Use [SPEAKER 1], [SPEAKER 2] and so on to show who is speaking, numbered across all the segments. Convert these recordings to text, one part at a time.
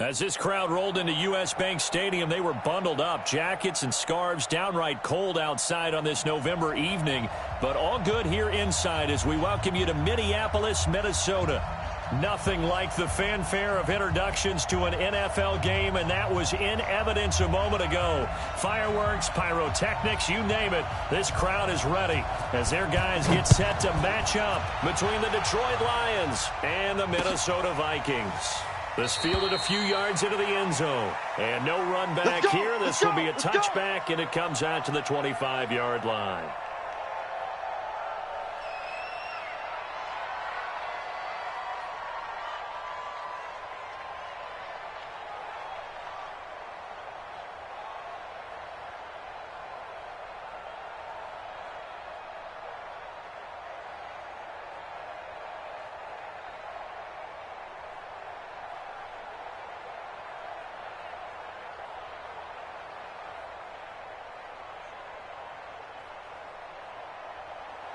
[SPEAKER 1] As this crowd rolled into U.S. Bank Stadium, they were bundled up, jackets and scarves, downright cold outside on this November evening. But all good here inside as we welcome you to Minneapolis, Minnesota. Nothing like the fanfare of introductions to an NFL game, and that was in evidence a moment ago. Fireworks, pyrotechnics, you name it. This crowd is ready as their guys get set to match up between the Detroit Lions and the Minnesota Vikings. This fielded a few yards into the end zone. And no run back here. This will be a touchback, and it comes out to the 25-yard line.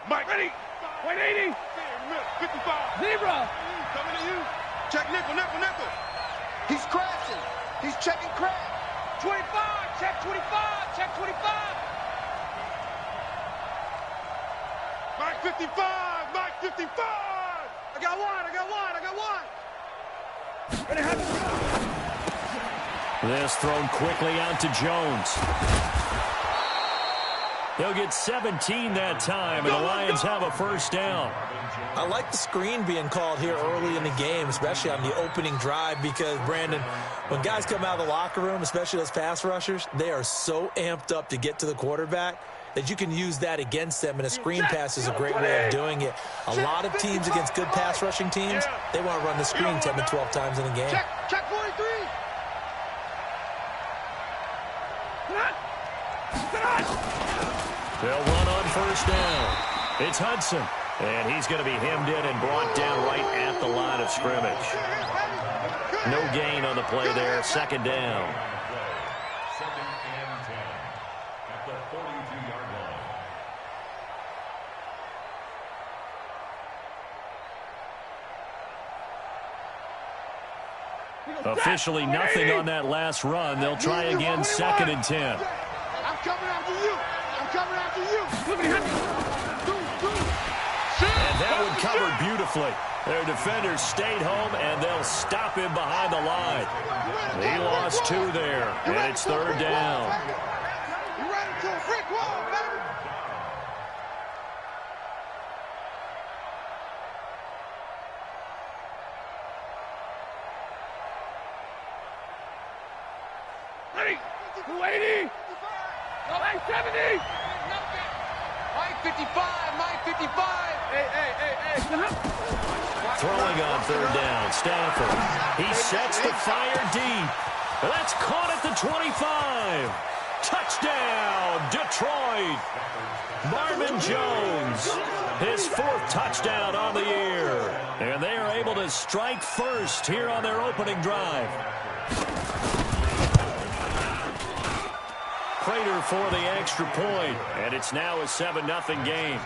[SPEAKER 2] Mike, ready? 180. 55. Zebra. Coming to you. Check nickel. He's crashing. He's checking crash. 25. Check 25. Check 25. Mike 55. Mike 55. I got one.
[SPEAKER 1] This thrown quickly out to Jones. He'll get 17 that time, and the Lions have a first down.
[SPEAKER 3] I like the screen being called here early in the game, especially on the opening drive, because, Brandon, when guys come out of the locker room, especially those pass rushers, they are so amped up to get to the quarterback that you can use that against them, and a screen pass is a great way of doing it. A lot of teams against good pass rushing teams, they want to run the screen 10 to 12 times in a game.
[SPEAKER 2] Check 43.
[SPEAKER 1] They'll run on first down. It's Hudson, and he's going to be hemmed in and brought down right at the line of scrimmage. No gain on the play there, second down.
[SPEAKER 4] Second and 10 at the 42-yard line.
[SPEAKER 1] Officially nothing on that last run. They'll try again, second and 10.
[SPEAKER 2] I'm coming after you.
[SPEAKER 1] And that one covered beautifully. Their defenders stayed home, and they'll stop him behind the line. He lost two there, and it's third down.
[SPEAKER 2] You ran into a brick wall, baby. Ready? 280. No, 70. Mike 55. Hey.
[SPEAKER 1] Throwing on third down, Stafford. He sets the fire deep. That's caught at the 25. Touchdown, Detroit. Marvin Jones, his fourth touchdown on the year. And they are able to strike first here on their opening drive. Prater for the extra point, and it's now a 7-0 game.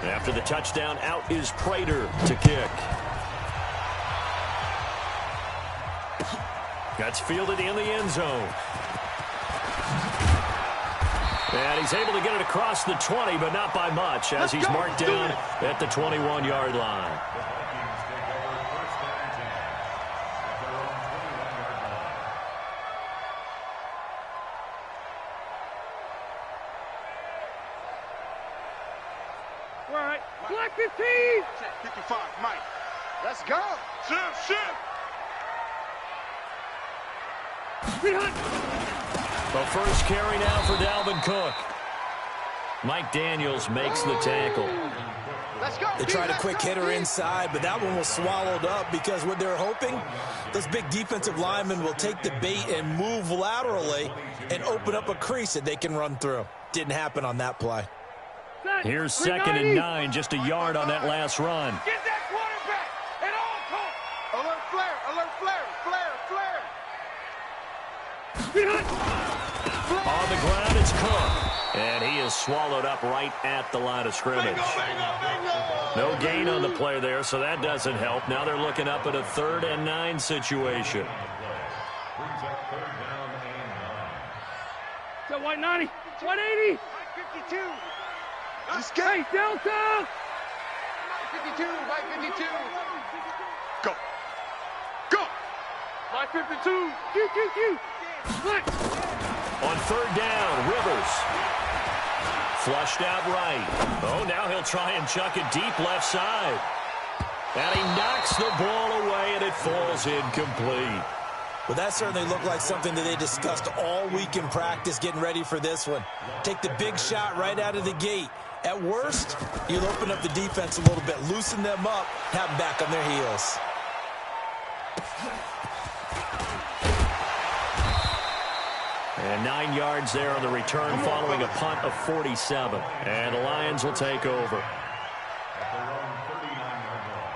[SPEAKER 1] After the touchdown, out is Prater to kick. That's fielded in the end zone. And he's able to get it across the 20, but not by much, as he's marked down at the 21-yard line.
[SPEAKER 2] Right. Black 15. 55, Mike. Let's go. Shift.
[SPEAKER 1] The first carry now for Dalvin Cook. Mike Daniels makes the tackle.
[SPEAKER 2] Let's go.
[SPEAKER 3] They tried a quick hitter inside, but that one was swallowed up because what they're hoping, those big defensive linemen will take the bait and move laterally and open up a crease that they can run through. Didn't happen on that play.
[SPEAKER 1] Here's second and 9, just a yard on that last run.
[SPEAKER 2] Get that quarterback at all costs. Alert flare.
[SPEAKER 1] On the ground, it's Cook. And he is swallowed up right at the line of scrimmage. No gain on the play there, so that doesn't help. Now they're looking up at a 3rd and 9 situation.
[SPEAKER 4] Brings up 3rd down and 9.
[SPEAKER 2] That white 90, 180, 52. Let's get it, Delta. 52, right 52. Go. Go. Right 52. Q. Flex.
[SPEAKER 1] On 3rd down, Rivers. Flushed out right. Oh, now he'll try and chuck it deep left side. And he knocks the ball away, and it falls incomplete.
[SPEAKER 3] Well, that certainly looked like something that they discussed all week in practice getting ready for this one. Take the big shot right out of the gate. At worst, you'll open up the defense a little bit, loosen them up, have them back on their heels.
[SPEAKER 1] And 9 yards there on the return following a punt of 47. And the Lions will take over.
[SPEAKER 4] At their own 39-yard line.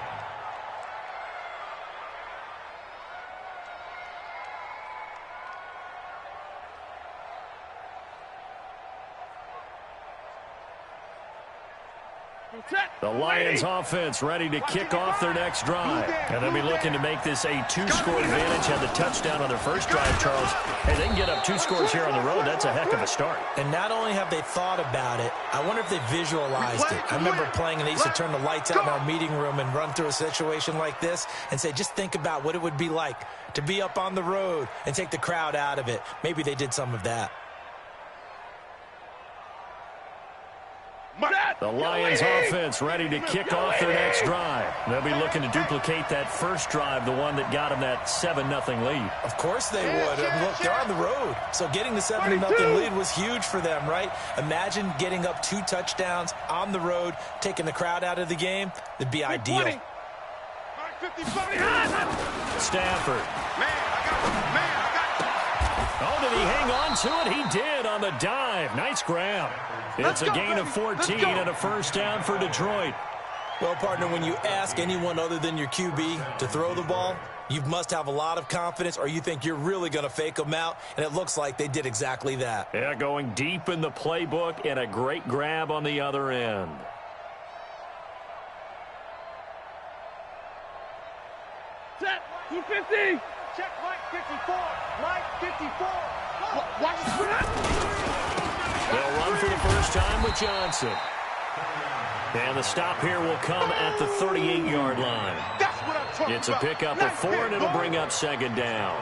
[SPEAKER 1] The Lions offense ready to kick off their next drive. And they'll be looking to make this a 2-score advantage. Had the touchdown on their first drive, Charles. Hey, they can get up 2 scores here on the road. That's a heck of a start.
[SPEAKER 3] And not only have they thought about it, I wonder if they visualized it. I remember playing and they used to turn the lights out in our meeting room and run through a situation like this and say, just think about what it would be like to be up on the road and take the crowd out of it. Maybe they did some of that.
[SPEAKER 1] The Lions offense ready to kick off their next drive. They'll be looking to duplicate that first drive, the one that got them that 7-0 lead.
[SPEAKER 3] Of course they would. I mean, look, they're on the road. So getting the 7-0 lead was huge for them, right? Imagine getting up 2 touchdowns on the road, taking the crowd out of the game. It'd be ideal.
[SPEAKER 1] Stafford. Oh, did he hang on to it? He did on the dive. Nice grab. It's a gain of 14 and a first down for Detroit.
[SPEAKER 3] Well, partner, when you ask anyone other than your QB to throw the ball, you must have a lot of confidence or you think you're really going to fake them out, and it looks like they did exactly that.
[SPEAKER 1] Yeah, going deep in the playbook and a great grab on the other end.
[SPEAKER 2] Set, 250. Check Mike 54. Mike 54. Watch it.
[SPEAKER 1] They'll run for the first time with Johnson. And the stop here will come at the 38-yard line. It's a pickup of 4, and it'll bring up 2nd down.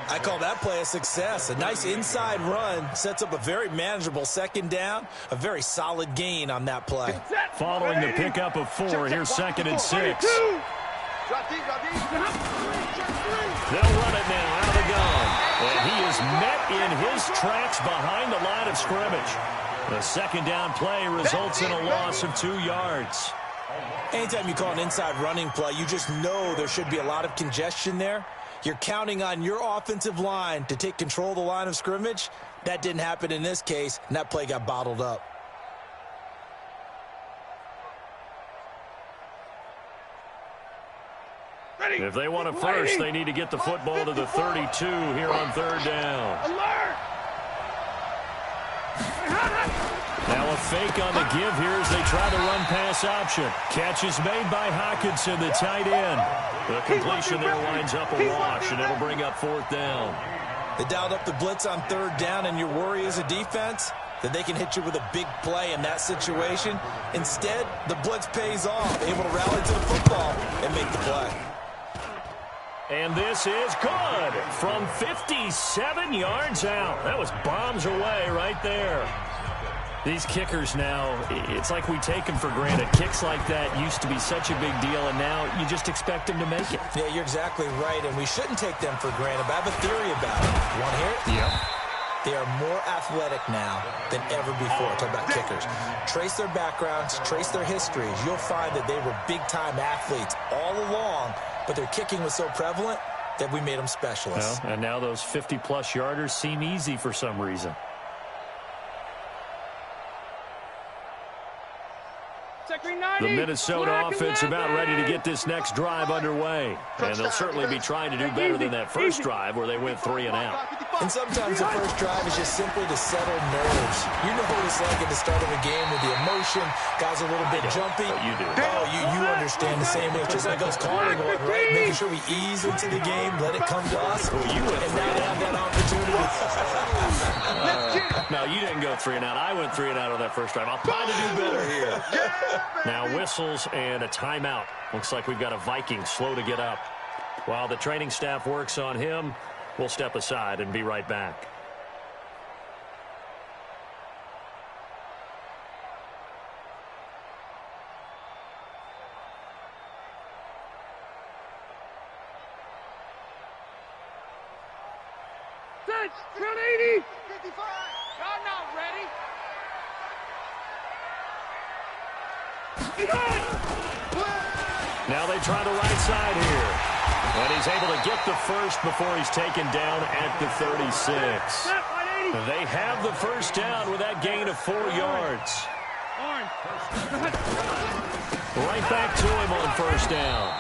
[SPEAKER 3] I call that play a success. A nice inside run sets up a very manageable 2nd down, a very solid gain on that play.
[SPEAKER 1] Following the pickup of 4, here's 2nd and 6. They'll run it now out of the gun. And he is met in his tracks behind the line of scrimmage. The 2nd down play results in a loss of 2 yards.
[SPEAKER 3] Anytime you call an inside running play, you just know there should be a lot of congestion there. You're counting on your offensive line to take control of the line of scrimmage. That didn't happen in this case, and that play got bottled up.
[SPEAKER 1] If they want it first, they need to get the football to the 32 here on 3rd down.
[SPEAKER 2] Alert!
[SPEAKER 1] Now a fake on the give here as they try the run-pass option. Catch is made by Hockenson, the tight end. The completion there winds up a wash, and it'll bring up 4th down.
[SPEAKER 3] They dialed up the blitz on 3rd down, and your worry as a defense that they can hit you with a big play in that situation. Instead, the blitz pays off, able to rally to the football and make the play.
[SPEAKER 1] And this is good from 57 yards out. That was bombs away right there. These kickers now, it's like we take them for granted. Kicks like that used to be such a big deal, and now you just expect them to make it.
[SPEAKER 3] Yeah, you're exactly right, and we shouldn't take them for granted. But I have a theory about it. You want to hear it?
[SPEAKER 1] Yep.
[SPEAKER 3] They are more athletic now than ever before. Talk about kickers. Trace their backgrounds, trace their histories. You'll find that they were big-time athletes all along, but their kicking was so prevalent that we made them specialists.
[SPEAKER 1] Well, and now those 50-plus yarders seem easy for some reason. The Minnesota offense about ready to get this next drive underway. And they'll certainly be trying to do better than that first drive where they went 3 and out.
[SPEAKER 3] And sometimes the first drive is just simply to settle nerves. You know what it's like at the start of a game with the emotion. Guys are a little bit jumpy.
[SPEAKER 1] But you do.
[SPEAKER 3] Oh, you understand the same way. It's just like us calling one, right? Making sure we ease into the game, let it come to us.
[SPEAKER 1] Well, you went
[SPEAKER 3] and now to have that opportunity.
[SPEAKER 1] No, you didn't go 3 and out. I went 3 and out on that first drive. I'll try to do better here. Now whistles and a timeout. Looks like we've got a Viking slow to get up. While the training staff works on him, we'll step aside and be right back.
[SPEAKER 2] Set, round 80. 55. I'm not ready.
[SPEAKER 1] Now they try the right side here. And he's able to get the first before he's taken down at the 36. They have the first down with that gain of 4 yards. Right back to him on first down.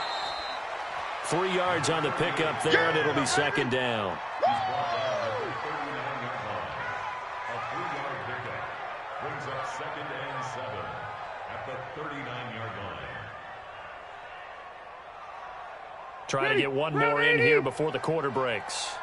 [SPEAKER 1] 3 yards on the pickup there, and it'll be second down.
[SPEAKER 4] A 3-yard pickup brings up 2nd and 7 at the 39-yard line.
[SPEAKER 1] Trying to get one more in here before the quarter breaks.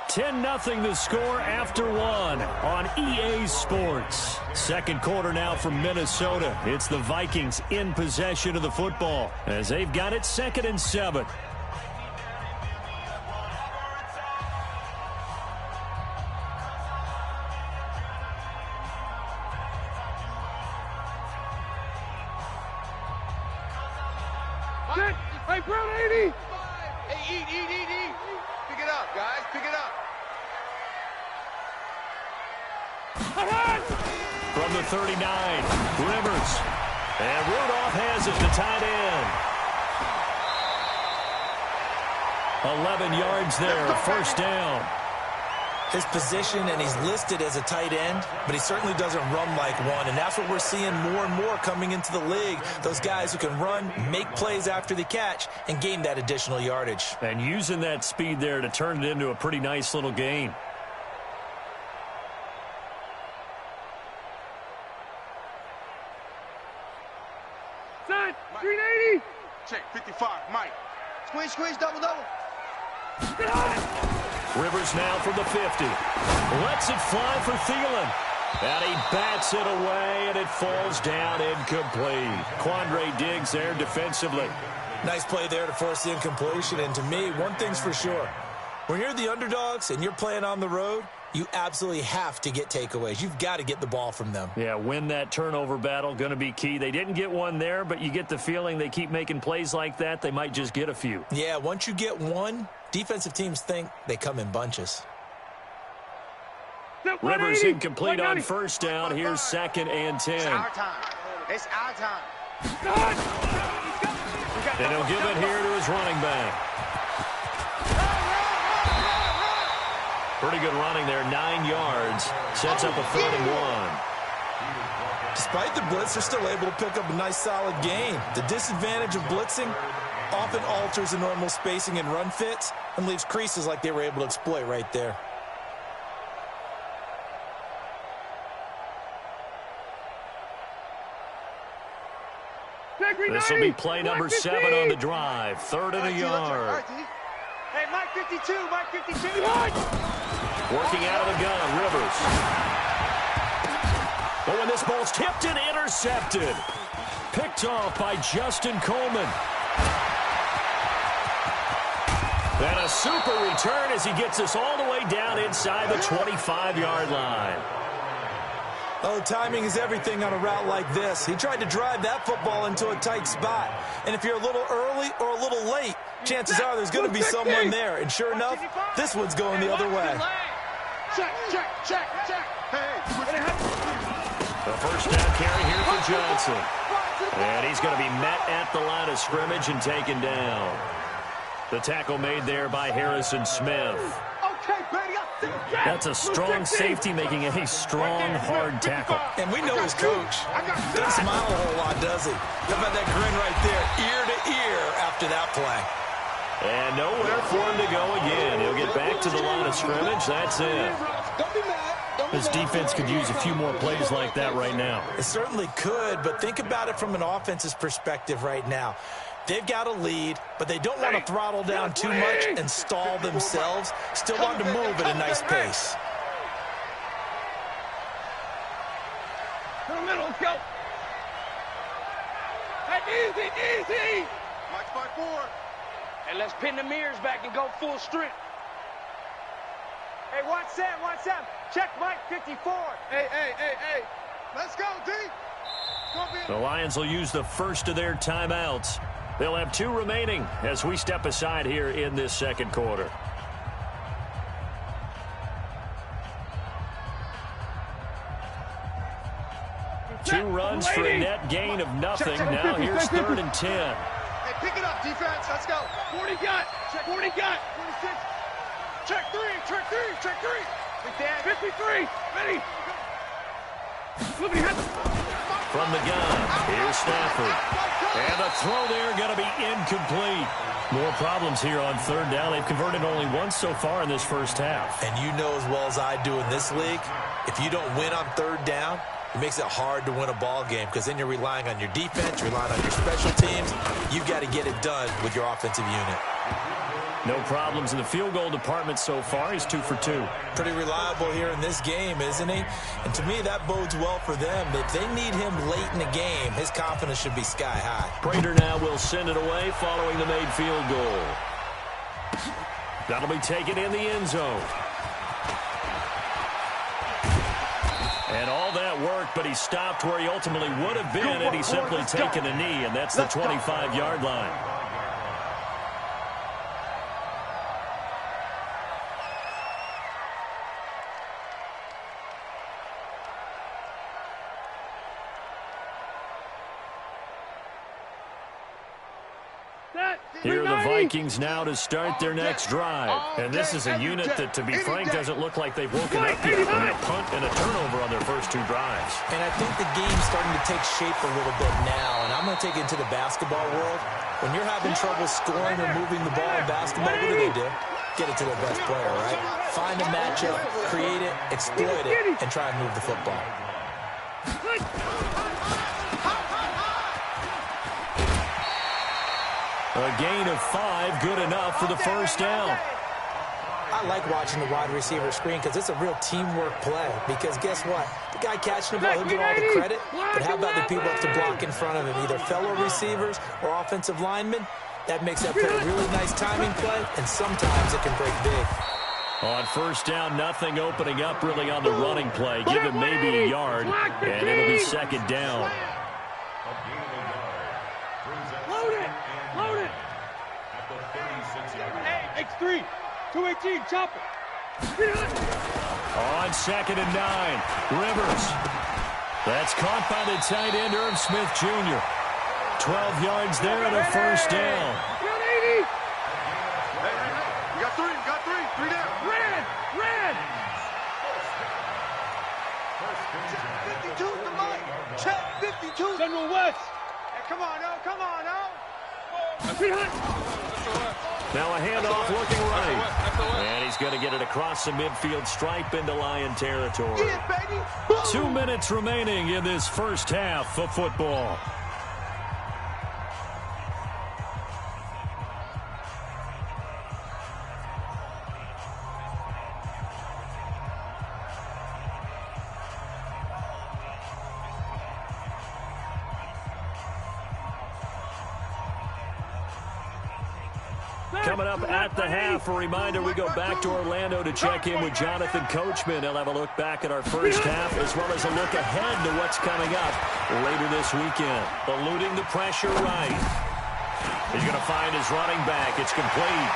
[SPEAKER 1] 10-0 the score after 1 on EA Sports. Second quarter now from Minnesota. It's the Vikings in possession of the football as they've got it 2nd and 7.
[SPEAKER 2] Hey, Brown 80. Hey, eat. Pick it up, guys. Pick it up.
[SPEAKER 1] From the 39, Rivers. And Rudolph has it, the tight end. 11 yards there, a first down.
[SPEAKER 3] His position, and he's listed as a tight end, but he certainly doesn't run like one, and that's what we're seeing more and more coming into the league. Those guys who can run, make plays after the catch, and gain that additional yardage.
[SPEAKER 1] And using that speed there to turn it into a pretty nice little gain.
[SPEAKER 2] Set, 380. Check, 55, Mike. Squeeze, double.
[SPEAKER 1] Rivers now from the 50. Lets it fly for Thielen. And he bats it away, and it falls down incomplete. Quandre Diggs there defensively.
[SPEAKER 3] Nice play there to force the incompletion. And to me, one thing's for sure. When you're the underdogs and you're playing on the road, you absolutely have to get takeaways. You've got to get the ball from them.
[SPEAKER 1] Yeah, win that turnover battle, going to be key. They didn't get one there, but you get the feeling they keep making plays like that, they might just get a few.
[SPEAKER 3] Yeah, once you get one, defensive teams think they come in bunches.
[SPEAKER 1] Rivers incomplete on first down. Here's 2nd and 10.
[SPEAKER 2] It's our time.
[SPEAKER 1] And he'll give it here to his running back. Pretty good running there, 9 yards. Sets up a 3rd and 1.
[SPEAKER 3] Despite the blitz, they're still able to pick up a nice solid gain. The disadvantage of blitzing often alters the normal spacing and run fits and leaves creases like they were able to exploit right there.
[SPEAKER 1] This will be play number 7 on the drive. 3rd and a yard.
[SPEAKER 2] Hey, Mike 52.
[SPEAKER 1] Working out of the gun, Rivers. Oh, and this ball's tipped and intercepted. Picked off by Justin Coleman. And a super return as he gets us all the way down inside the 25-yard line.
[SPEAKER 3] Oh, timing is everything on a route like this. He tried to drive that football into a tight spot. And if you're a little early or a little late, chances are there's going to be someone there. And sure enough, this one's going the other way.
[SPEAKER 2] Check. Hey.
[SPEAKER 1] The first down carry here for Johnson. And he's going to be met at the line of scrimmage and taken down. The tackle made there by Harrison Smith. That's a strong safety making a strong, hard tackle.
[SPEAKER 3] And we know his coach doesn't smile a whole lot, does he? How about that grin right there, ear to ear after that play?
[SPEAKER 1] And nowhere for him to go again. He'll get back to the line of scrimmage. That's it.
[SPEAKER 3] This defense could use a few more plays like that right now. It certainly could, but think about it from an offense's perspective right now. They've got a lead, but they don't want to throttle down too much and stall themselves. Still want to move at a nice pace.
[SPEAKER 2] To the middle, let's go. Hey, easy, easy. Mike's by 4.
[SPEAKER 5] And let's pin the mirrors back and go full strength. Hey, watch Sam, watch Sam. Check Mike, 54.
[SPEAKER 2] Hey. Let's go, D.
[SPEAKER 1] The Lions will use the first of their timeouts. They'll have 2 remaining as we step aside here in this second quarter. Two runs for a net gain of nothing. Now here's 3rd and 10.
[SPEAKER 2] Hey, pick it up, defense. Let's go. 40 got. Check 40 got. 26. Check 3. Check 3. Check 3. Big Dan. 53. Ready.
[SPEAKER 1] From the gun, here's Stafford. And the throw there going to be incomplete. More problems here on 3rd down. They've converted only once so far in this first half.
[SPEAKER 3] And you know as well as I do in this league, if you don't win on 3rd down, it makes it hard to win a ball game because then you're relying on your defense, you're relying on your special teams. You've got to get it done with your offensive unit.
[SPEAKER 1] No problems in the field goal department so far. He's 2 for 2.
[SPEAKER 3] Pretty reliable here in this game, isn't he? And to me, that bodes well for them. If they need him late in the game, his confidence should be sky high.
[SPEAKER 1] Prater now will send it away following the made field goal. That'll be taken in the end zone. And all that work, but he stopped where he ultimately would have been had he simply taken a knee, and that's the 25-yard line. Here are the Vikings now to start their next drive. And this is a unit that, to be frank, doesn't look like they've woken up yet. I mean, a punt and a turnover on their first 2 drives.
[SPEAKER 3] And I think the game's starting to take shape a little bit now. And I'm going to take it into the basketball world. When you're having trouble scoring or moving the ball in basketball, what do? Get it to their best player, right? Find a matchup, create it, exploit it, and try and move the football.
[SPEAKER 1] A gain of 5, good enough for the first down.
[SPEAKER 3] I like watching the wide receiver screen because it's a real teamwork play. Because guess what? The guy catching the ball, he'll get all the credit. But how about the people who have to block in front of him, either fellow receivers or offensive linemen? That makes that play a really nice timing play, and sometimes it can break big.
[SPEAKER 1] On first down, nothing opening up really on the running play. Give him maybe a yard, and it'll be 2nd down.
[SPEAKER 2] Load it. Hey, X3. 218, chop it.
[SPEAKER 1] On 2nd and 9, Rivers. That's caught by the tight end, Irv Smith Jr. 12 yards there and a first down.
[SPEAKER 2] You got 80. You got 3. You got 3. 3 down. Red. Check 52 to Mike. Check 52. General West. Hey, come on, now.
[SPEAKER 1] Now a handoff looking right. And he's going to get it across the midfield stripe into Lion territory.
[SPEAKER 2] Yeah, baby.
[SPEAKER 1] 2 minutes remaining in this first half of football. Coming up at the half, a reminder we go back to Orlando to check in with Jonathan Coachman. He'll have a look back at our first half as well as a look ahead to what's coming up later this weekend. Eluding the pressure right. He's going to find his running back. It's complete.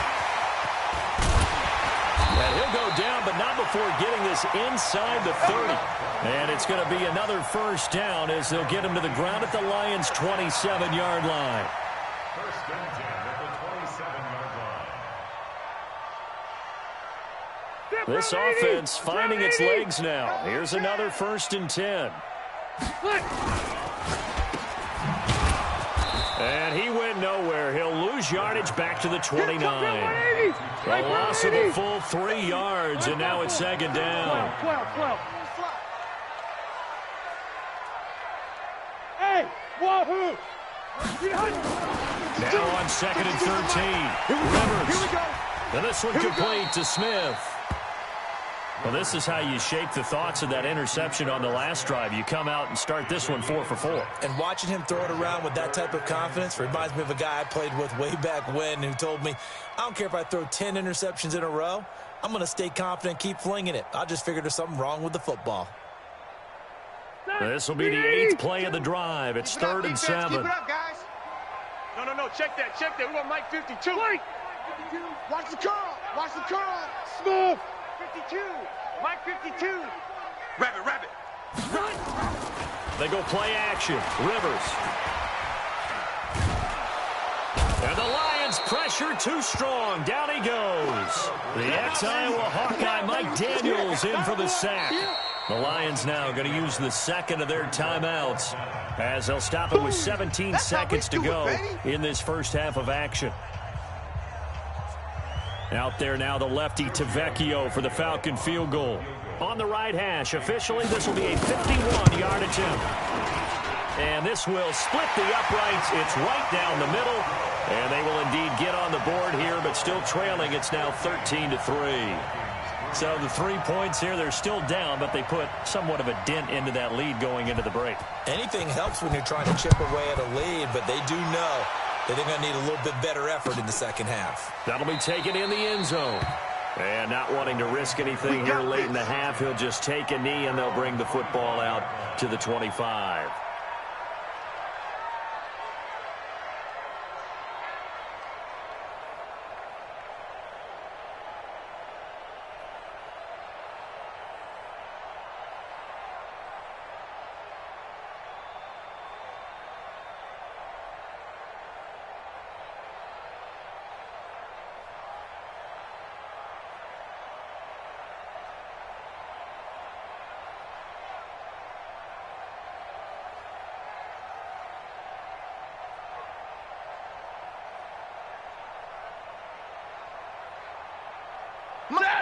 [SPEAKER 1] And he'll go down, but not before getting this inside the 30. And it's going to be another first down as they'll get him to the ground at the Lions' 27-yard line.
[SPEAKER 4] First and 10 at the 27-yard line.
[SPEAKER 1] This offense finding its legs now. Here's another 1st and 10. And he went nowhere. He'll lose lose yardage back to the 29. A loss of a full 3 yards, and now it's second down.
[SPEAKER 5] 12. Hey, wahoo!
[SPEAKER 1] Now on 2nd and 13. Rivers. And this one complete to Smith. Well, this is how you shake the thoughts of that interception on the last drive. You come out and start this one 4 for 4.
[SPEAKER 3] And watching him throw it around with that type of confidence reminds me of a guy I played with way back when who told me, I don't care if I throw 10 interceptions in a row. I'm going to stay confident, keep flinging it. I just figured there's something wrong with the football.
[SPEAKER 1] This will be the 8th play of the drive. It's 3rd and 7.
[SPEAKER 2] Keep it up, guys.
[SPEAKER 5] No. Check that. We want Mike 52.
[SPEAKER 2] Watch the curl.
[SPEAKER 5] Smith. 52. Mike 52.
[SPEAKER 2] Rabbit.
[SPEAKER 1] They go play action. Rivers. And the Lions pressure too strong. Down he goes. The ex-Iowa Hawkeye Mike Daniels in for the sack. The Lions now going to use the second of their timeouts as they'll stop it with 17 seconds to go in this first half of action. Out there now, the lefty Tavecchio for the Falcon field goal. On the right hash, officially, this will be a 51-yard attempt. And this will split the uprights. It's right down the middle. And they will indeed get on the board here, but still trailing. It's now 13-3. So the 3 points here, they're still down, but they put somewhat of a dent into that lead going into the break.
[SPEAKER 3] Anything helps when you're trying to chip away at a lead, but they do know that they're going to need a little bit better effort in the second half.
[SPEAKER 1] That'll be taken in the end zone. And not wanting to risk anything here late in the half, he'll just take a knee, and they'll bring the football out to the 25.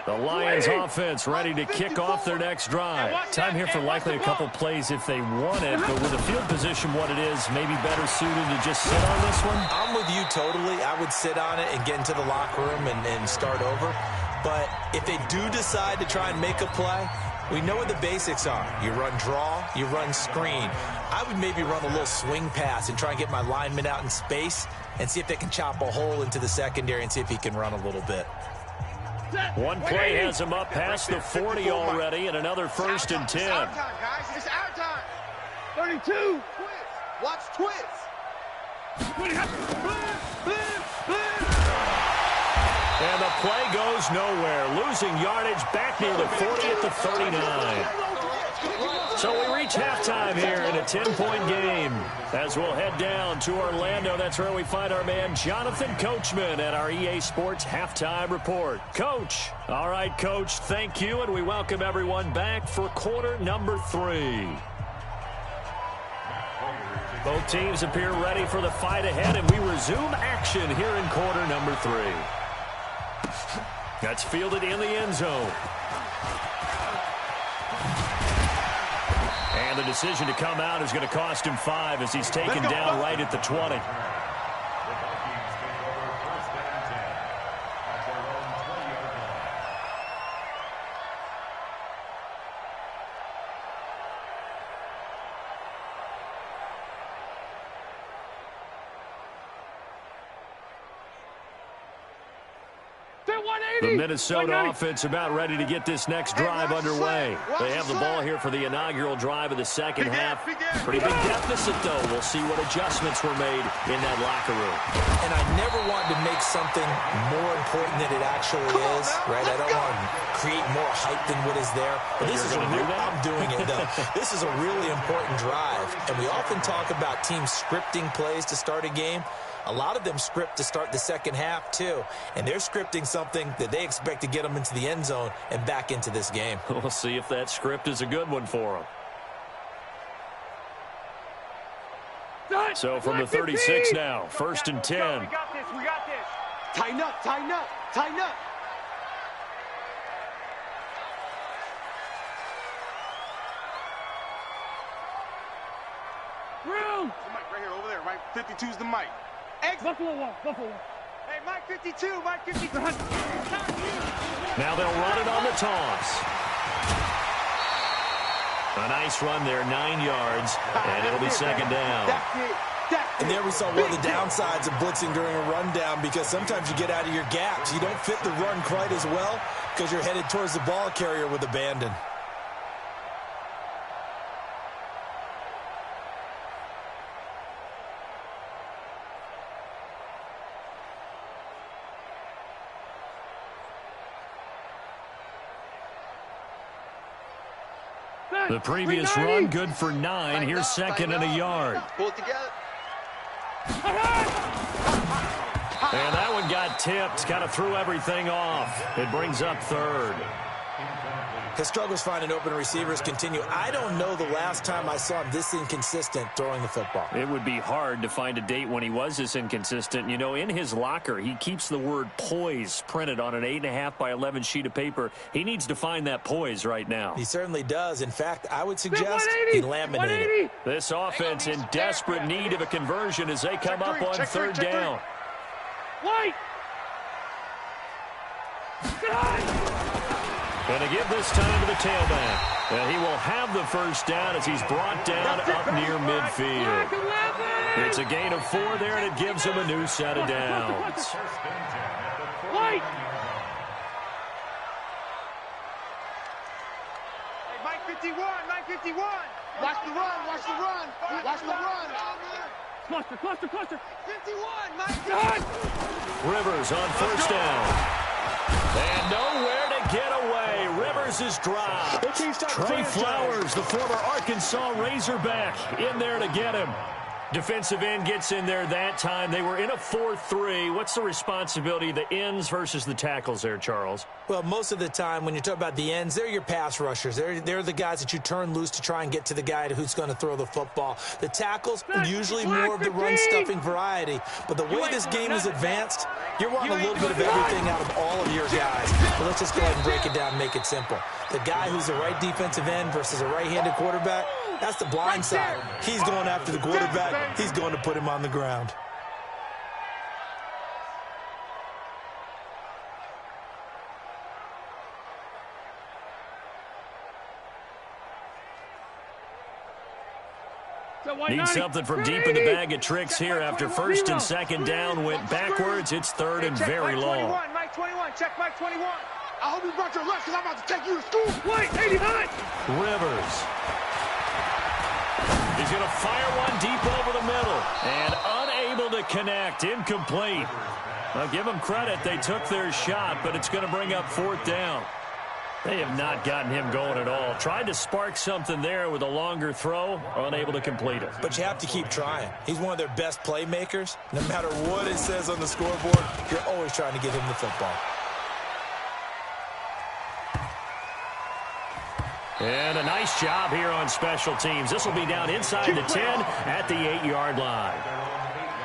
[SPEAKER 1] The Lions offense ready to kick off their next drive. Time here for likely a couple plays if they want it, but with the field position what it is, maybe better suited to just sit on this one?
[SPEAKER 3] I'm with you totally. I would sit on it and get into the locker room and start over. But if they do decide to try and make a play, we know what the basics are. You run draw, you run screen. I would maybe run a little swing pass and try and get my lineman out in space and see if they can chop a hole into the secondary and see if he can run a little bit.
[SPEAKER 1] One play has him up past the 40 already, and another 1st and 10.
[SPEAKER 2] It's our time, guys. It's our time.
[SPEAKER 5] 32.
[SPEAKER 2] Watch twist.
[SPEAKER 1] And the play goes nowhere, losing yardage back near the 40 at the 39. So we reach halftime here in a 10-point game. As we'll head down to Orlando, that's where we find our man Jonathan Coachman at our EA Sports Halftime Report. Coach. All right, Coach, thank you, and we welcome everyone back for quarter number 3. Both teams appear ready for the fight ahead, and we resume action here in quarter number 3. That's fielded in the end zone. And the decision to come out is going to cost him 5 as he's taken down right at the 20. The Minnesota offense about ready to get this next drive underway. They have the ball here for the inaugural drive of the second half. Pretty big deficit, though. We'll see what adjustments were made in that locker room.
[SPEAKER 3] And I never wanted to make something more important than it actually is, right? I don't want to create more hype than what is there. But this is I'm doing it, though. This is a really important drive. And we often talk about teams scripting plays to start a game. A lot of them script to start the second half, too. And they're scripting something that they expect to get them into the end zone and back into this game.
[SPEAKER 1] We'll see if that script is a good one for them. So from the 36 now, 1st and 10.
[SPEAKER 5] We got this. We got this.
[SPEAKER 2] Tighten up, tighten up, tighten up.
[SPEAKER 5] Room.
[SPEAKER 2] Mike, right here, over there, right? 52's the mic.
[SPEAKER 5] Buffalo 1. Buffalo 1.
[SPEAKER 2] Hey, Mike 52, Mike 52.
[SPEAKER 1] Now they'll run it on the toss. A nice run there, 9 yards, and it'll be 2nd down.
[SPEAKER 2] That's it.
[SPEAKER 3] And there we saw one of the downsides of blitzing during a rundown, because sometimes you get out of your gaps. You don't fit the run quite as well because you're headed towards the ball carrier with abandon.
[SPEAKER 1] The previous run, good for 9. Here's 2nd and a yard.
[SPEAKER 2] Pull it together.
[SPEAKER 1] And that one got tipped, kind of threw everything off. It brings up 3rd.
[SPEAKER 3] His struggles finding open receivers continue. I don't know the last time I saw him this inconsistent throwing the football.
[SPEAKER 1] It would be hard to find a date when he was this inconsistent. You know, in his locker, he keeps the word poise printed on an 8.5 by 11 sheet of paper. He needs to find that poise right now.
[SPEAKER 3] He certainly does. In fact, I would suggest he laminate it.
[SPEAKER 1] This offense in desperate need of a conversion as they come up on 3rd down.
[SPEAKER 5] White.
[SPEAKER 1] Going to give this time to the tailback. And he will have the 1st down as he's brought down up near midfield. It's a gain of 4 there, and it gives him a new set of downs.
[SPEAKER 5] White.
[SPEAKER 2] Hey, Mike 51, Mike 51. Watch the run, watch the run, watch the run.
[SPEAKER 5] Cluster.
[SPEAKER 2] 51, Mike.
[SPEAKER 1] Rivers on 1st down. And nowhere to get away. Rivers is dropped. Trey Flowers, the former Arkansas Razorback, in there to get him. Defensive end gets in there that time. They were in a 4-3. What's the responsibility of the ends versus the tackles there, Charles?
[SPEAKER 3] Well, most of the time when you talk about the ends, they're your pass rushers. They're the guys that you turn loose to try and get to the guy who's going to throw the football. The tackles are usually more of the run-stuffing variety. But the way this game is advanced, you're wanting a little bit of everything out of all of your guys. But let's just go ahead and break it down and make it simple. The guy who's the right defensive end versus a right-handed quarterback, that's the blind side. He's going after the quarterback. He's going to put him on the ground.
[SPEAKER 1] Need something from deep in the bag of tricks here after 1st and 2nd down went backwards. It's 3rd and very long.
[SPEAKER 2] Mike 21, check Mike 21. I hope you brought your lunch because I'm about to take you to school.
[SPEAKER 5] White, 89.
[SPEAKER 1] Rivers. He's going to fire one deep over the middle. And unable to connect. Incomplete. I'll give them credit. They took their shot, but it's going to bring up 4th down. They have not gotten him going at all. Tried to spark something there with a longer throw, unable to complete it.
[SPEAKER 3] But you have to keep trying. He's one of their best playmakers. No matter what it says on the scoreboard, you're always trying to get him the football.
[SPEAKER 1] And a nice job here on special teams. This will be down inside the 10 at the 8-yard line.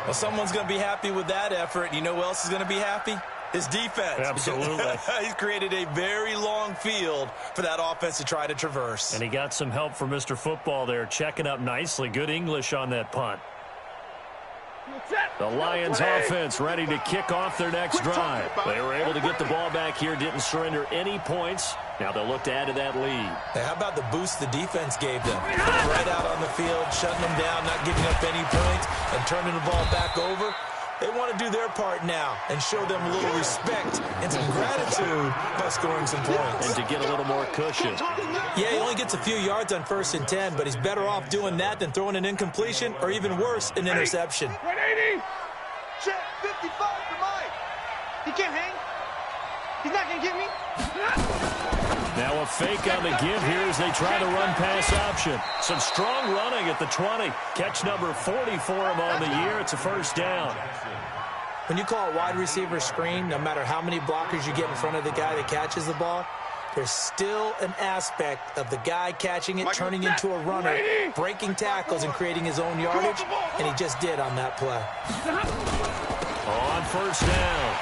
[SPEAKER 3] Well, someone's going to be happy with that effort. You know who else is going to be happy? His defense.
[SPEAKER 1] Absolutely.
[SPEAKER 3] He's created a very long field for that offense to try to traverse.
[SPEAKER 1] And he got some help from Mr. Football there, checking up nicely. Good English on that punt. The Lions offense ready to kick off their next drive. They were able to get the ball back here, didn't surrender any points. Now they'll look to add to that lead.
[SPEAKER 3] Hey, how about the boost the defense gave them? Right out on the field, shutting them down, not giving up any points, and turning the ball back over. They want to do their part now and show them a little respect and some gratitude by scoring some points.
[SPEAKER 1] And to get a little more cushion.
[SPEAKER 3] Yeah, he only gets a few yards on 1st and 10, but he's better off doing that than throwing an incompletion or even worse, an interception.
[SPEAKER 2] 180. Check 55 for Mike. He can't hang. He's not going to get me.
[SPEAKER 1] Now a fake on the give here as they try to run pass option. Some strong running at the 20. Catch number 40 for him on the year. It's a 1st down.
[SPEAKER 3] When you call a wide receiver screen, no matter how many blockers you get in front of the guy that catches the ball, there's still an aspect of the guy catching it, turning into a runner, breaking tackles and creating his own yardage, and he just did on that play.
[SPEAKER 1] On first down,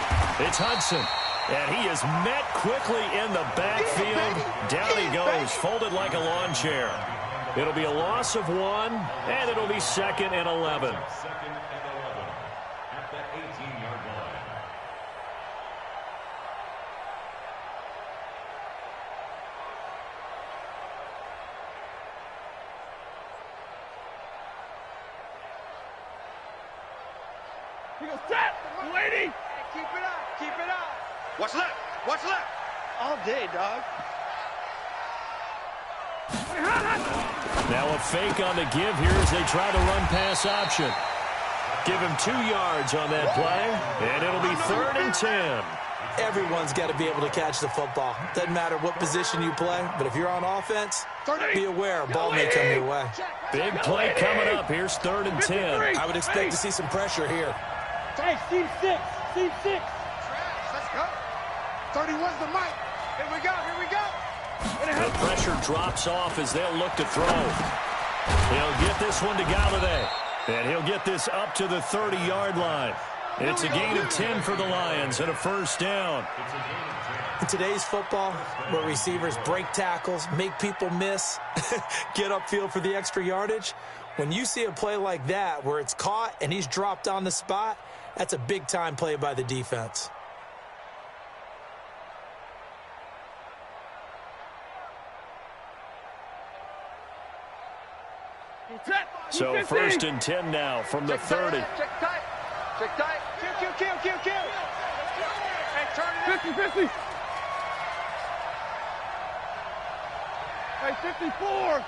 [SPEAKER 1] it's Hudson. And he is met quickly in the backfield. Down he goes, folded like a lawn chair. It'll be a loss of 1, and it'll be 2nd and 11.
[SPEAKER 4] Second and 11 at the 18-yard line.
[SPEAKER 2] He goes, set! 280! Keep it up! Keep it up! Watch left! Watch left! All day, dog.
[SPEAKER 1] Now a fake on the give here as they try the run-pass option. Give him 2 yards on that play, and it'll be 3rd and 10.
[SPEAKER 3] Everyone's got to be able to catch the football. Doesn't matter what position you play, but if you're on offense, be aware a ball may come your way.
[SPEAKER 1] Big play coming up. Here's 3rd and 10.
[SPEAKER 3] I would expect to see some pressure here.
[SPEAKER 2] Hey, Steve 6. Steve 6. Let's go. 31's the mic. Here we go. Here we go.
[SPEAKER 1] The pressure drops off as they'll look to throw. He'll get this one to Galladay. And he'll get this up to the 30-yard line. It's a gain of 10 for the Lions and a first down.
[SPEAKER 3] In today's football, where receivers break tackles, make people miss, get upfield for the extra yardage, when you see a play like that where it's caught and he's dropped on the spot, that's a big-time play by the defense.
[SPEAKER 1] So 1st and 10 now from the 30.
[SPEAKER 2] Check tight. Check tight. Kill. Hey, turn it. 50. Hey, 54.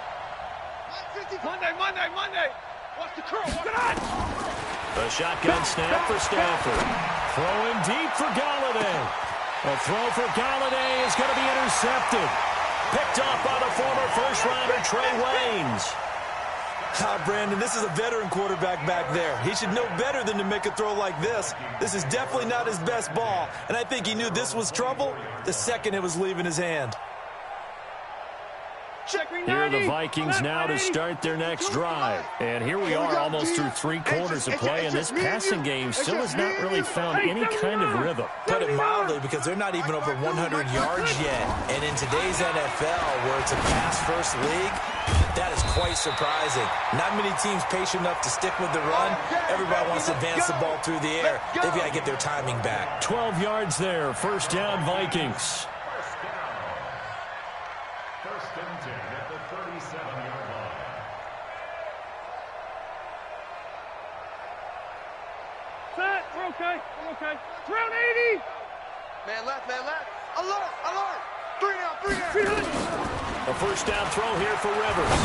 [SPEAKER 2] Monday. Watch the curl. Get on.
[SPEAKER 1] A shotgun snap for Stafford. Throwing deep for Galladay. A throw for Galladay is going to be intercepted. Picked off by the former first-rounder Trey Waynes.
[SPEAKER 3] Brandon, this is a veteran quarterback back there. He should know better than to make a throw like this. This is definitely not his best ball, and I think he knew this was trouble the second it was leaving his hand.
[SPEAKER 1] Here are the Vikings now to start their next drive. And here we are almost through 3 quarters of play, and this passing game still has not really found any kind of rhythm.
[SPEAKER 3] Put it mildly, because they're not even over 100 yards yet. And in today's NFL, where it's a pass-first league, that is quite surprising. Not many teams patient enough to stick with the run. Everybody wants to advance the ball through the air. They've got to get their timing back.
[SPEAKER 1] 12 yards there. First down, Vikings.
[SPEAKER 4] First and 10 at the 37-yard line.
[SPEAKER 2] Set. We're okay. 380. Man left. Alert. 3 down.
[SPEAKER 1] A first down throw here for Rivers.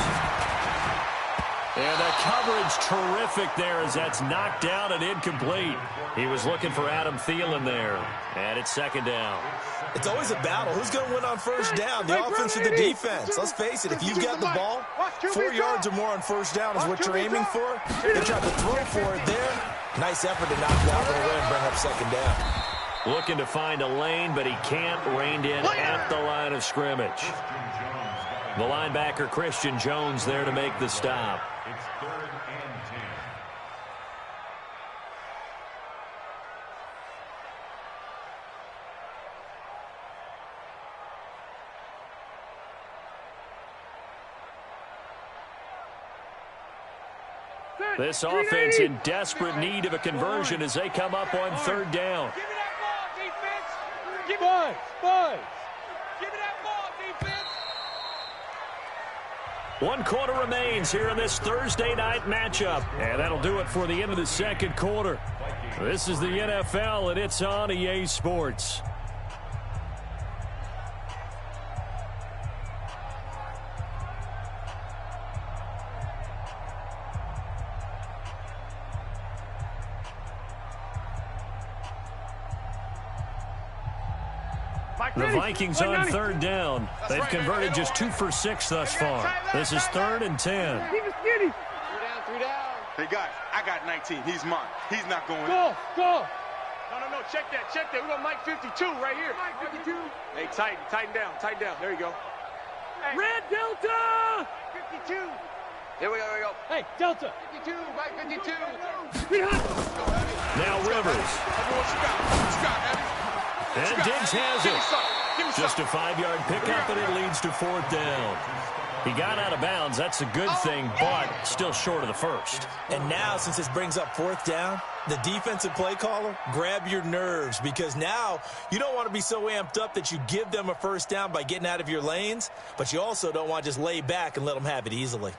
[SPEAKER 1] And the coverage terrific there as that's knocked down and incomplete. He was looking for Adam Thielen there. And it's 2nd down.
[SPEAKER 3] It's always a battle. Who's going to win on first down? The offense or the defense? Let's face it, if you've got the ball, 4 yards or more on first down is what you're aiming for. They tried to throw for it there. Nice effort to knock it out of the way and bring up 2nd down.
[SPEAKER 1] Looking to find a lane, but he can't. Reined in at the line of scrimmage. The linebacker, Christian Jones, there to make the stop.
[SPEAKER 4] It's 3rd and 10.
[SPEAKER 1] This offense in desperate need of a conversion as they come up on 3rd down.
[SPEAKER 2] Give me that ball, defense. Give me that ball, defense.
[SPEAKER 1] 1 quarter remains here in this Thursday night matchup. And that'll do it for the end of the 2nd quarter. This is the NFL, and it's on EA Sports. The Vikings on 3rd down. They've converted just 2 for 6 thus far. This is 3rd and 10.
[SPEAKER 2] 3 down. Hey, guys, I got 19. He's mine. He's not going. Go.
[SPEAKER 5] No. Check that. We're going to Mike 52 right here. Mike 52. Hey, tighten down. There you go. Hey.
[SPEAKER 6] Red Delta!
[SPEAKER 5] 52. Here we go.
[SPEAKER 6] Hey, Delta.
[SPEAKER 5] 52, Mike 52.
[SPEAKER 1] Now Rivers. And Diggs has it. Just a 5-yard pickup, and it leads to 4th down. He got out of bounds. That's a good thing, but still short of the first.
[SPEAKER 3] And now, since this brings up 4th down, the defensive play caller, grab your nerves, because now you don't want to be so amped up that you give them a 1st down by getting out of your lanes, but you also don't want to just lay back and let them have it easily.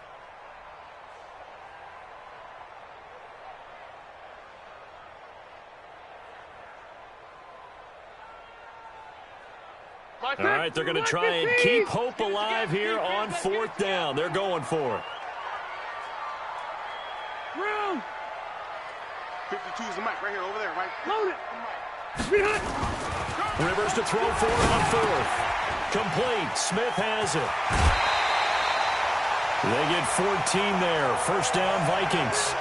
[SPEAKER 1] All right, they're going to try and keep hope alive here on 4th down. They're going for it.
[SPEAKER 6] Room.
[SPEAKER 2] 52 is the mic right here, over there, right?
[SPEAKER 6] Load it.
[SPEAKER 1] Rivers to throw for it on 4th. Complete. Smith has it. They get 14 there. 1st down, Vikings.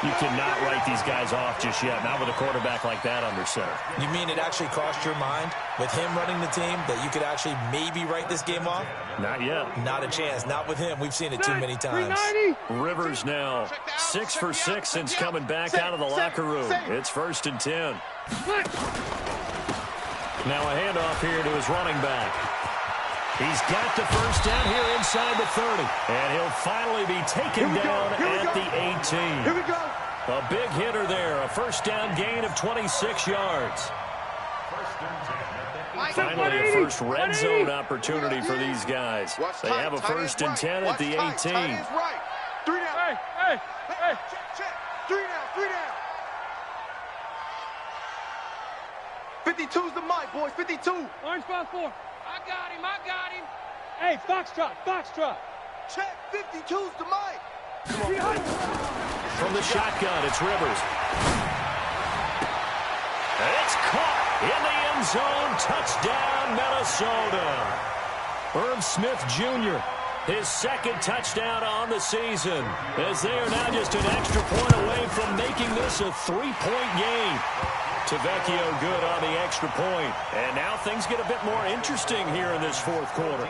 [SPEAKER 1] You cannot write these guys off just yet, not with a quarterback like that under center.
[SPEAKER 3] You mean it actually crossed your mind with him running the team that you could actually maybe write this game off?
[SPEAKER 1] Not yet.
[SPEAKER 3] Not a chance. Not with him. We've seen it too many times.
[SPEAKER 1] Rivers now 6 for 6 since coming back out of the locker room. It's 1st and 10. Now a handoff here to his running back. He's got the 1st down here inside the 30. And he'll finally be taken down at the 18.
[SPEAKER 2] Here we go.
[SPEAKER 1] A big hitter there. A 1st down gain of 26 yards. Finally, a first red zone opportunity for these guys. They have a 1st and 10 at the 18.
[SPEAKER 2] Tight is right. 3 down.
[SPEAKER 6] Hey.
[SPEAKER 2] Check. 3 down. 52's the mic, boys. 52.
[SPEAKER 6] Orange ball 4.
[SPEAKER 5] I got him.
[SPEAKER 6] Hey, Foxtrot.
[SPEAKER 2] Check. 52's the mic.
[SPEAKER 1] From the shotgun, it's Rivers. And it's caught in the end zone. Touchdown, Minnesota. Irv Smith Jr., his 2nd touchdown on the season, as they are now just an extra point away from making this a 3-point game. Tavecchio good on the extra point. And now things get a bit more interesting here in this 4th quarter.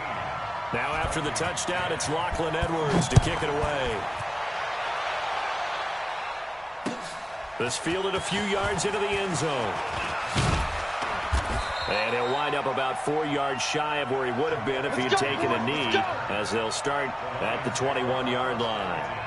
[SPEAKER 1] Now after the touchdown, it's Lachlan Edwards to kick it away. This fielded a few yards into the end zone. And he'll wind up about 4 yards shy of where he would have been if he'd taken a knee, as they'll start at the 21-yard line.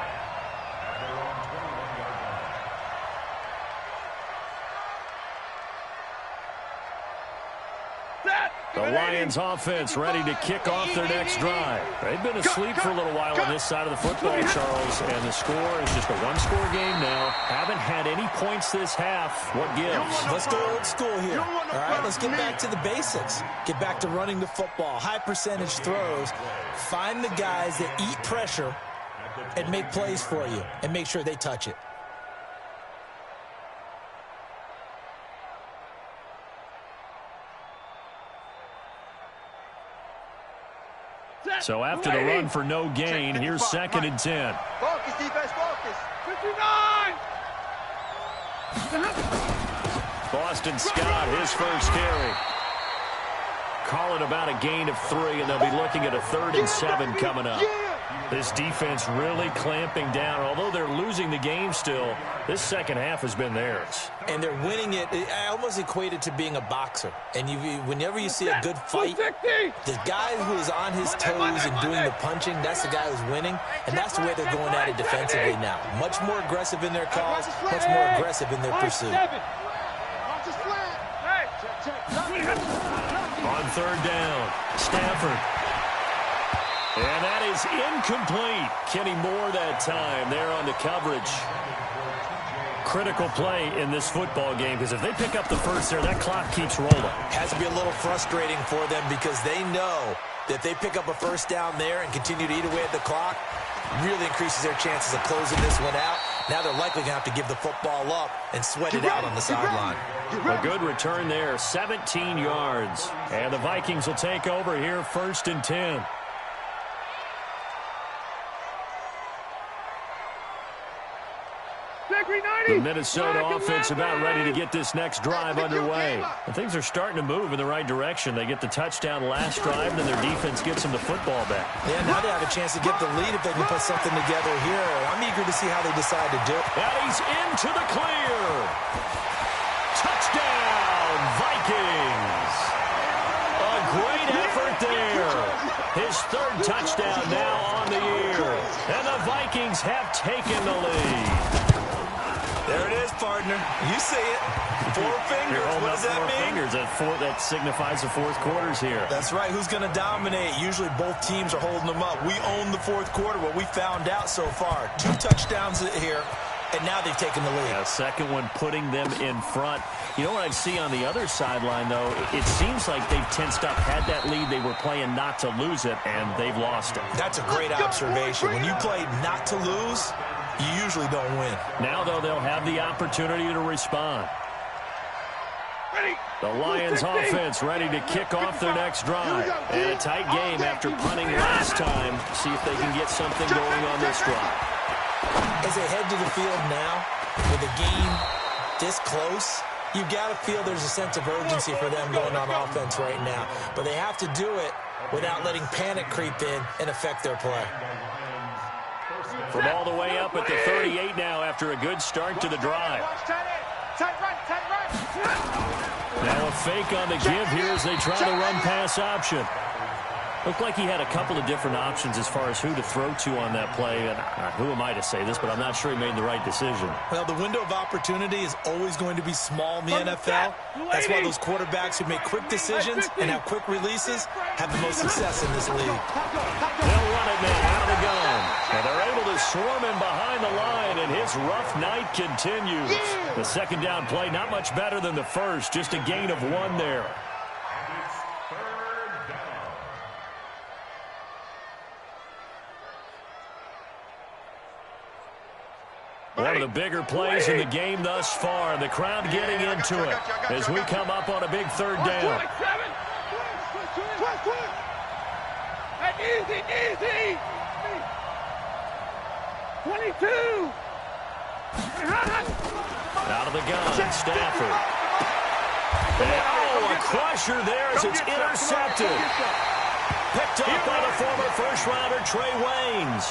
[SPEAKER 1] The Lions offense ready to kick off their next drive. They've been asleep for a little while on this side of the football, Charles, and the score is just a 1-score game now. Haven't had any points this half. What gives?
[SPEAKER 3] Let's go old school here. All right, let's get back to the basics. Get back to running the football, high percentage throws. Find the guys that eat pressure and make plays for you and make sure they touch it.
[SPEAKER 1] So after the run for no gain, here's 2nd and 10.
[SPEAKER 2] Focus, defense, focus.
[SPEAKER 6] 59!
[SPEAKER 1] Boston Scott, his first carry. Call it about a gain of 3, and they'll be looking at a 3rd and 7 coming up. This defense really clamping down. Although they're losing the game still, this second half has been theirs.
[SPEAKER 3] And they're winning it. I almost equate it to being a boxer. And whenever you see a good fight, the guy who is on his toes and doing the punching, that's the guy who's winning. And that's the way they're going at it defensively now. Much more aggressive in their calls, much more aggressive in their pursuit.
[SPEAKER 1] On 3rd down, Stafford. And that is incomplete. Kenny Moore that time there on the coverage. Critical play in this football game, because if they pick up the first there, that clock keeps rolling.
[SPEAKER 3] Has to be a little frustrating for them, because they know that they pick up a 1st down there and continue to eat away at the clock, really increases their chances of closing this one out. Now they're likely going to have to give the football up and sweat it out on the sideline.
[SPEAKER 1] A good return there, 17 yards. And the Vikings will take over here, 1st and 10.
[SPEAKER 6] Gregory 90!
[SPEAKER 1] The Minnesota offense about ready to get this next drive underway. And things are starting to move in the right direction. They get the touchdown last drive, and then their defense gets them the football back. Yeah, now they have a chance to get the lead if they can put something together here. I'm eager to see how they decide to do it. And he's into the clear. Touchdown, Vikings. A great effort there. His third touchdown now on the year. And the Vikings have taken the lead. There it is, partner. You see it. 4 fingers. What does that mean? Fingers. That signifies the fourth quarter's here. That's right. Who's going to dominate? Usually both teams are holding them up. We own the fourth quarter, what we found out so far. 2 touchdowns here, and now they've taken the lead. Yeah, second one putting them in front. You know what I see on the other sideline, though? It seems like they've tensed up, had that lead. They were playing not to lose it, and they've lost it. That's a great observation. When you play not to lose, you usually don't win. Now, though, they'll have the opportunity to respond. The Lions offense ready to kick off their next drive. And a tight game after punting last time. See if they can get something going on this drive. As they head to the field now, with the game this close, you've got to feel there's a sense of urgency for them going on offense right now. But they have to do it without letting panic creep in and affect their play. From all the way up at the 38 now after a good start to the drive. Now a fake on the give here as they try the run-pass option. Looked like he had a couple of different options as far as who to throw to on that play. And who am I to say this, but I'm not sure he made the right decision. Well, the window of opportunity is always going to be small in the NFL. That's why those quarterbacks who make quick decisions and have quick releases have the most success in this league. They'll run it now out of the gun. And they're able to swarm him behind the line, and his rough night continues. The second down play, not much better than the first, just a gain of 1 there. One of the bigger plays in the game thus far. The crowd getting into it as we come up on a big third down.
[SPEAKER 6] Easy, easy. 22.
[SPEAKER 1] Out of the gun, Stafford. And, a crusher there as it's intercepted. Picked up by the former first-rounder Trey Waynes.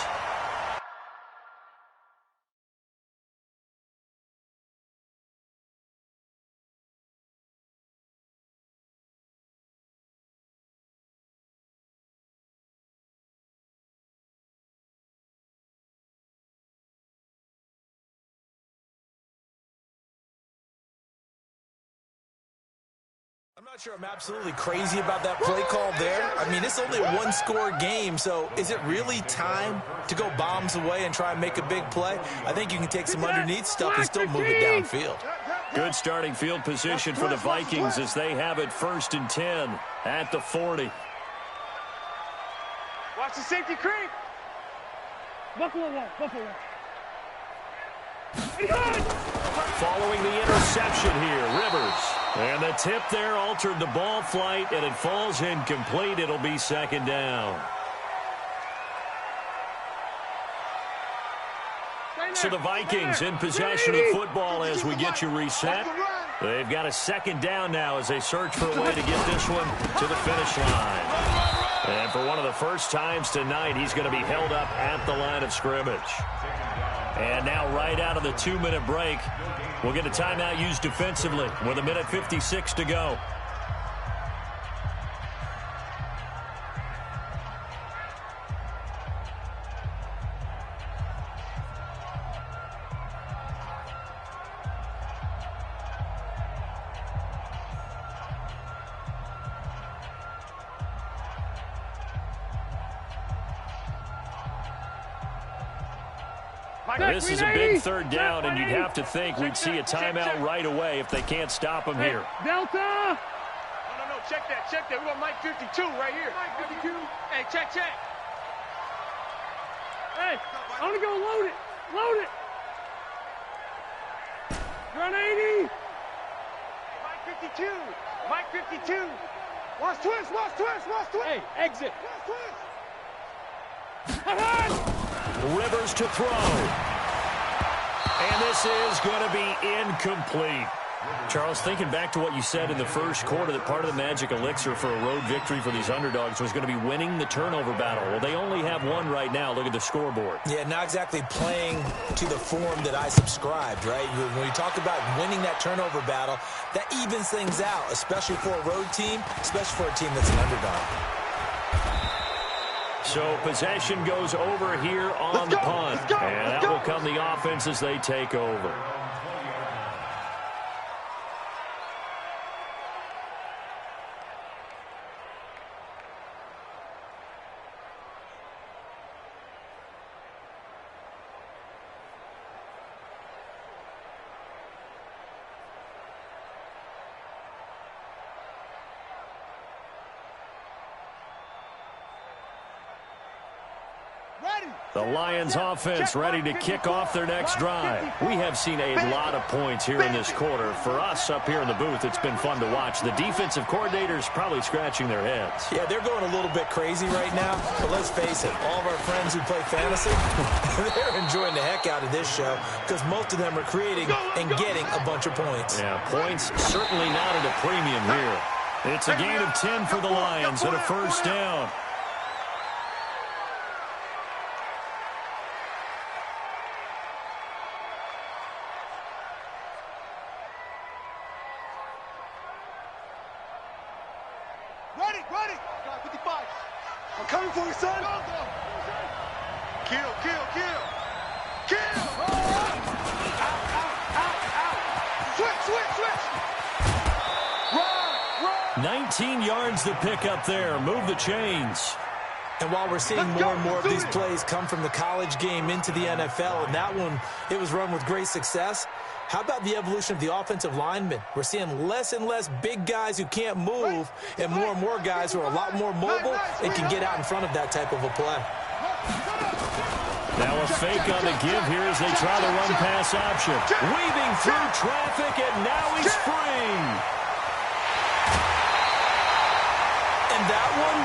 [SPEAKER 1] I'm not sure I'm absolutely crazy about that play call there. I mean, it's only a 1-score game, so is it really time to go bombs away and try and make a big play? I think you can take some underneath stuff and still move it downfield. Good starting field position for the Vikings as they have it 1st and 10 at the 40.
[SPEAKER 5] Watch the safety creep.
[SPEAKER 6] Buffalo one, Buffalo one.
[SPEAKER 1] Following the interception here, Rivers. And the tip there altered the ball flight, and it falls incomplete. It'll be second down. So the Vikings in possession of the football as we get you reset. They've got a second down now as they search for a way to get this one to the finish line. And for one of the first times tonight, he's going to be held up at the line of scrimmage. And now right out of the 2-minute break, we'll get a timeout used defensively with 1:56 to go. This is a big third down, and you'd have to think we'd see a timeout right away if they can't stop him here.
[SPEAKER 6] Delta!
[SPEAKER 5] No, check that. We got Mike 52 right here. Mike 52. Hey, check.
[SPEAKER 6] Hey, I want to go load it. Run 80.
[SPEAKER 5] Mike 52. Watch twist.
[SPEAKER 6] Hey, exit.
[SPEAKER 1] Rivers to throw. And this is going to be incomplete. Charles, thinking back to what you said in the first quarter, that part of the magic elixir for a road victory for these underdogs was going to be winning the turnover battle. Well, they only have one right now. Look at the scoreboard.
[SPEAKER 3] Yeah, not exactly playing to the form that I subscribed, right? When you talk about winning that turnover battle, that evens things out, especially for a road team, especially for a team that's an underdog.
[SPEAKER 1] So possession goes over here on the punt. And that will come the offense as they take over. The Lions offense ready to kick off their next drive. We have seen a lot of points here in this quarter. For us up here in the booth, it's been fun to watch. The defensive coordinators probably scratching their heads.
[SPEAKER 3] Yeah, they're going a little bit crazy right now. But let's face it, all of our friends who play fantasy, they're enjoying the heck out of this show because most of them are creating and getting a bunch of points.
[SPEAKER 1] Yeah, points certainly not at a premium here. It's a gain of 10 for the Lions and a first down.
[SPEAKER 2] Ready! 55. I'm coming for you, son. Go. Kill. Switch. Run.
[SPEAKER 1] 19 yards to pick up there. Move the chains.
[SPEAKER 3] And while we're seeing more and more of these plays come from the college game into the NFL, and that one, it was run with great success, how about the evolution of the offensive linemen? We're seeing less and less big guys who can't move and more guys who are a lot more mobile and can get out in front of that type of a play.
[SPEAKER 1] Now a fake on the give here as they try the run-pass option. Weaving through traffic, and now he's free.
[SPEAKER 3] And that one,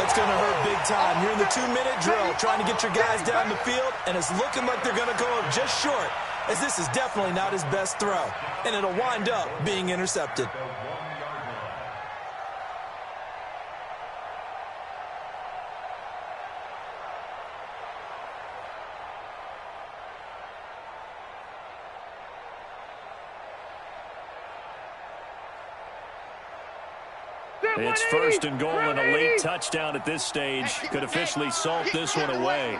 [SPEAKER 3] it's going to hurt big time. You're in the 2-minute drill trying to get your guys down the field, and it's looking like they're going to go up just short, as this is definitely not his best throw, and it'll wind up being intercepted.
[SPEAKER 1] It's first and goal, and a late touchdown at this stage could officially salt this one away.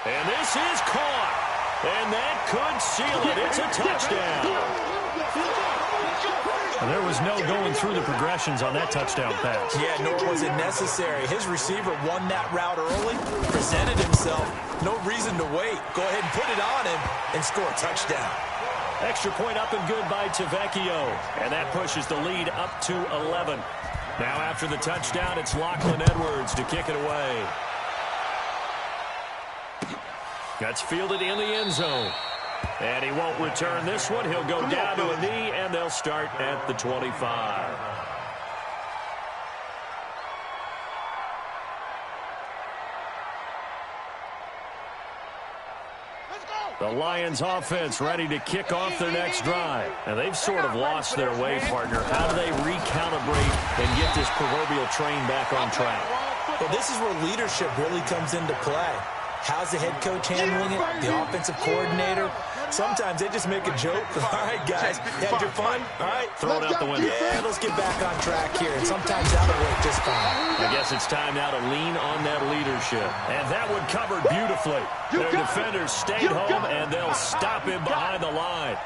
[SPEAKER 1] And this is caught. And that could seal it. It's a touchdown. And there was no going through the progressions on that touchdown pass.
[SPEAKER 3] Yeah, nor was it necessary. His receiver won that route early, presented himself. No reason to wait. Go ahead and put it on him and score a touchdown.
[SPEAKER 1] Extra point up and good by Tavecchio. And that pushes the lead up to 11. Now after the touchdown, it's Lachlan Edwards to kick it away. That's fielded in the end zone. And he won't return this one. He'll go down to a knee, and they'll start at the 25. The Lions offense ready to kick off their next drive. And they've sort of lost their way, partner. How do they recalibrate and get this proverbial train back on track?
[SPEAKER 3] Well, this is where leadership really comes into play. How's the head coach handling it? The offensive coordinator? Sometimes they just make a joke. All right, guys, you had your fun? All right,
[SPEAKER 1] throw it out the window.
[SPEAKER 3] Yeah, let's get back on track here. And sometimes that'll work just fine.
[SPEAKER 1] I guess it's time now to lean on that leadership. And that one covered beautifully. Their defenders stayed home, and they'll stop him behind the line.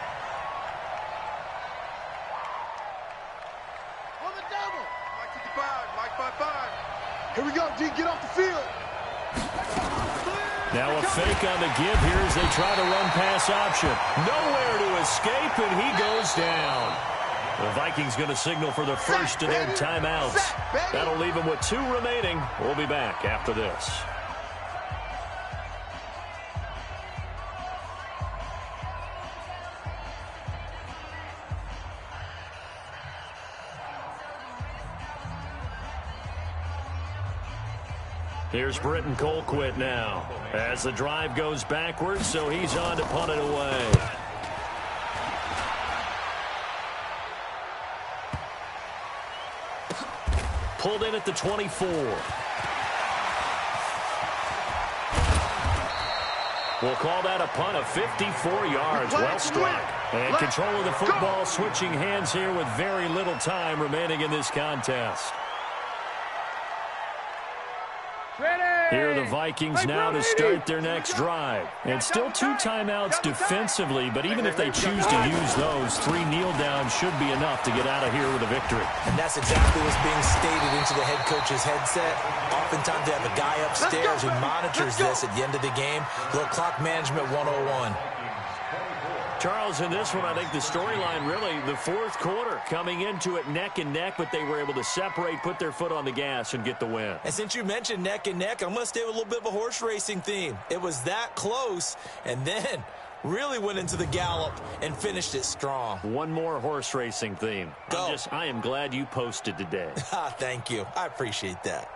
[SPEAKER 2] On the double. Mike 55, Mike 55. Here we go, D, get off the field.
[SPEAKER 1] Now a fake on the give here as they try the run-pass option. Nowhere to escape, and he goes down. The Vikings going to signal for the first of their timeouts. That'll leave them with 2 remaining. We'll be back after this. Here's Britton Colquitt now as the drive goes backwards, so he's on to punt it away. Pulled in at the 24. We'll call that a punt of 54 yards. Well struck. And control of the football switching hands here with very little time remaining in this contest. Here are the Vikings now to start their next drive. And still 2 timeouts defensively, but even if they choose to use those, 3 kneel downs should be enough to get out of here with a victory.
[SPEAKER 3] And that's exactly what's being stated into the head coach's headset. Oftentimes they have a guy upstairs who monitors this at the end of the game. A little clock management 101.
[SPEAKER 1] Charles, in this one, I think the storyline really, the fourth quarter, coming into it neck and neck, but they were able to separate, put their foot on the gas, and get the win.
[SPEAKER 3] And since you mentioned neck and neck, I'm going to stay with a little bit of a horse racing theme. It was that close, and then really went into the gallop and finished it strong.
[SPEAKER 1] One more horse racing theme.
[SPEAKER 3] Go.
[SPEAKER 1] I am glad you posted today.
[SPEAKER 3] Thank you. I appreciate that.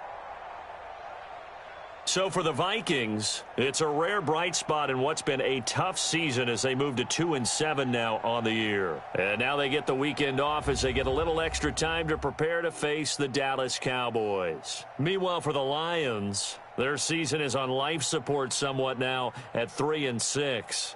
[SPEAKER 1] So for the Vikings, it's a rare bright spot in what's been a tough season as they move to 2-7 now on the year. And now they get the weekend off as they get a little extra time to prepare to face the Dallas Cowboys. Meanwhile, for the Lions, their season is on life support somewhat now at 3-6.